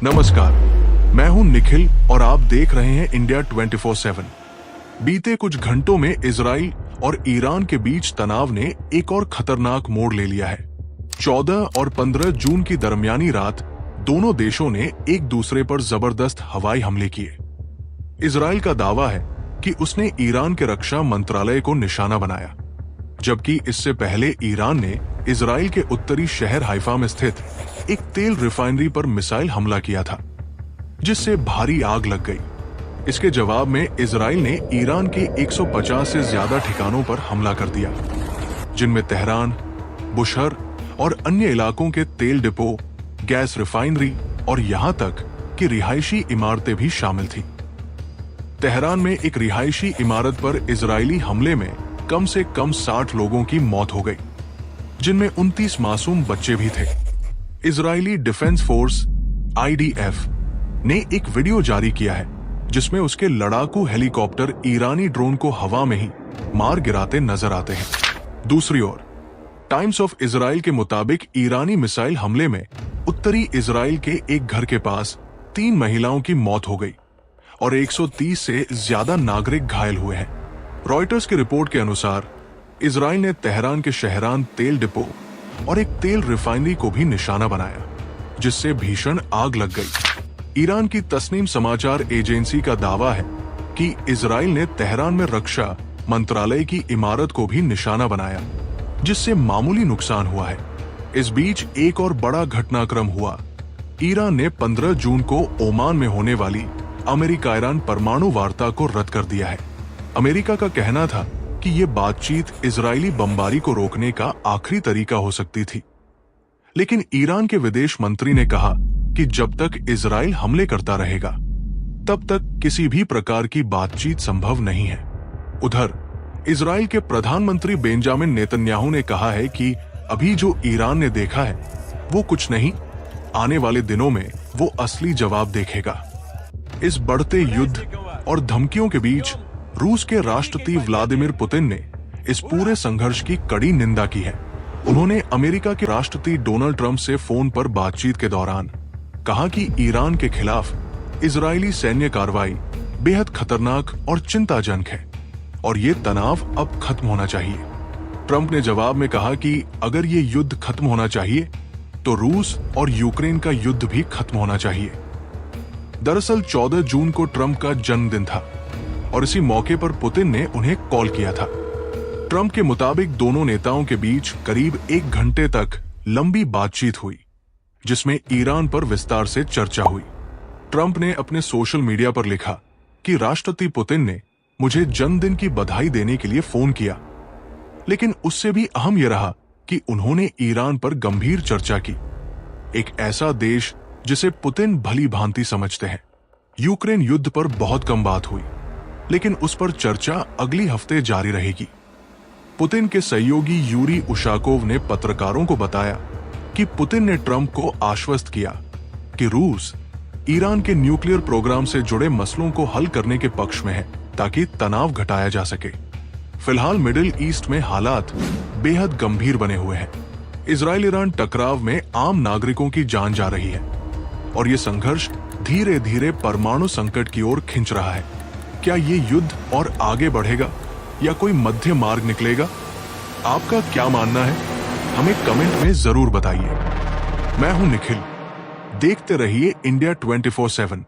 नमस्कार, मैं हूं निखिल और आप देख रहे हैं इंडिया 24/7। बीते कुछ घंटों में इजराइल और ईरान के बीच तनाव ने एक और खतरनाक मोड़ ले लिया है। 14 और 15 जून की दरमियानी रात दोनों देशों ने एक दूसरे पर जबरदस्त हवाई हमले किए। इजराइल का दावा है कि उसने ईरान के रक्षा मंत्रालय को निशाना बनाया, जबकि इससे पहले ईरान ने इजराइल के उत्तरी शहर हाइफा में स्थित एक तेल रिफाइनरी पर मिसाइल हमला किया था, जिससे भारी आग लग गई। इसके जवाब में इजराइल ने ईरान के 150 से ज्यादा ठिकानों पर हमला कर दिया, जिनमें तेहरान, बुशहर और अन्य इलाकों के तेल डिपो, गैस रिफाइनरी और यहां तक कि रिहायशी इमारतें भी शामिल थीं। तेहरान में एक रिहायशी इमारत पर इजरायली हमले में कम से कम 60 लोगों की मौत हो गई, जिनमें 29 मासूम बच्चे भी थे। इजरायली डिफेंस फोर्स IDF ने एक वीडियो जारी किया है, जिसमें उसके लड़ाकू हेलीकॉप्टर ईरानी ड्रोन को हवा में ही मार गिराते नजर आते हैं। दूसरी ओर टाइम्स ऑफ इजराइल के मुताबिक ईरानी मिसाइल हमले में उत्तरी इजराइल के एक घर के पास 3 महिलाओं की मौत हो गई और 130 से ज्यादा नागरिक घायल हुए हैं। रॉयटर्स की रिपोर्ट के अनुसार इजराइल ने तेहरान के शहरान तेल डिपो और एक तेल रिफाइनरी को भी निशाना बनाया, जिससे भीषण आग लग गई। ईरान की तस्नीम समाचार एजेंसी का दावा है कि इजराइल ने तेहरान में रक्षा मंत्रालय की इमारत को भी निशाना बनाया, जिससे मामूली नुकसान हुआ है। इस बीच एक और बड़ा घटनाक्रम हुआ। ईरान ने 15 जून को ओमान में होने वाली अमेरिका ईरान परमाणु वार्ता को रद्द कर दिया है। अमेरिका का कहना था कि ये बातचीत इजरायली बमबारी को रोकने का आखिरी तरीका हो सकती थी, लेकिन ईरान के विदेश मंत्री ने कहा कि जब तक इजराइल हमले करता रहेगा, तब तक किसी भी प्रकार की बातचीत संभव नहीं है। उधर इजराइल के प्रधानमंत्री बेंजामिन नेतन्याहू ने कहा है कि अभी जो ईरान ने देखा है वो कुछ नहीं, आने वाले दिनों में वो असली जवाब देखेगा। इस बढ़ते युद्ध और धमकियों के बीच रूस के राष्ट्रपति व्लादिमीर पुतिन ने इस पूरे संघर्ष की कड़ी निंदा की है। उन्होंने अमेरिका के राष्ट्रपति डोनाल्ड ट्रंप से फोन पर बातचीत के दौरान कहा कि ईरान के खिलाफ इजरायली सैन्य कार्रवाई बेहद खतरनाक और चिंताजनक है और ये तनाव अब खत्म होना चाहिए। ट्रंप ने जवाब में कहा कि अगर ये युद्ध खत्म होना चाहिए तो रूस और यूक्रेन का युद्ध भी खत्म होना चाहिए। दरअसल 14 जून को ट्रंप का जन्मदिन था और इसी मौके पर पुतिन ने उन्हें कॉल किया था। ट्रंप के मुताबिक दोनों नेताओं के बीच करीब 1 घंटे तक लंबी बातचीत हुई, जिसमें ईरान पर विस्तार से चर्चा हुई। ट्रंप ने अपने सोशल मीडिया पर लिखा कि राष्ट्रपति पुतिन ने मुझे जन्मदिन की बधाई देने के लिए फोन किया, लेकिन उससे भी अहम यह रहा कि उन्होंने ईरान पर गंभीर चर्चा की, एक ऐसा देश जिसे पुतिन भली भांति समझते हैं। यूक्रेन युद्ध पर बहुत कम बात हुई, लेकिन उस पर चर्चा अगली हफ्ते जारी रहेगी। पुतिन के सहयोगी यूरी उशाकोव ने पत्रकारों को बताया कि पुतिन ने ट्रंप को आश्वस्त किया कि रूस ईरान के न्यूक्लियर प्रोग्राम से जुड़े मसलों को हल करने के पक्ष में है, ताकि तनाव घटाया जा सके। फिलहाल मिडिल ईस्ट में हालात बेहद गंभीर बने हुए हैं। इजराइल ईरान टकराव में आम नागरिकों की जान जा रही है और ये संघर्ष धीरे धीरे परमाणु संकट की ओर खिंच रहा है। क्या ये युद्ध और आगे बढ़ेगा या कोई मध्य मार्ग निकलेगा? आपका क्या मानना है? हमें कमेंट में जरूर बताइए। मैं हूं निखिल, देखते रहिए इंडिया 24/7।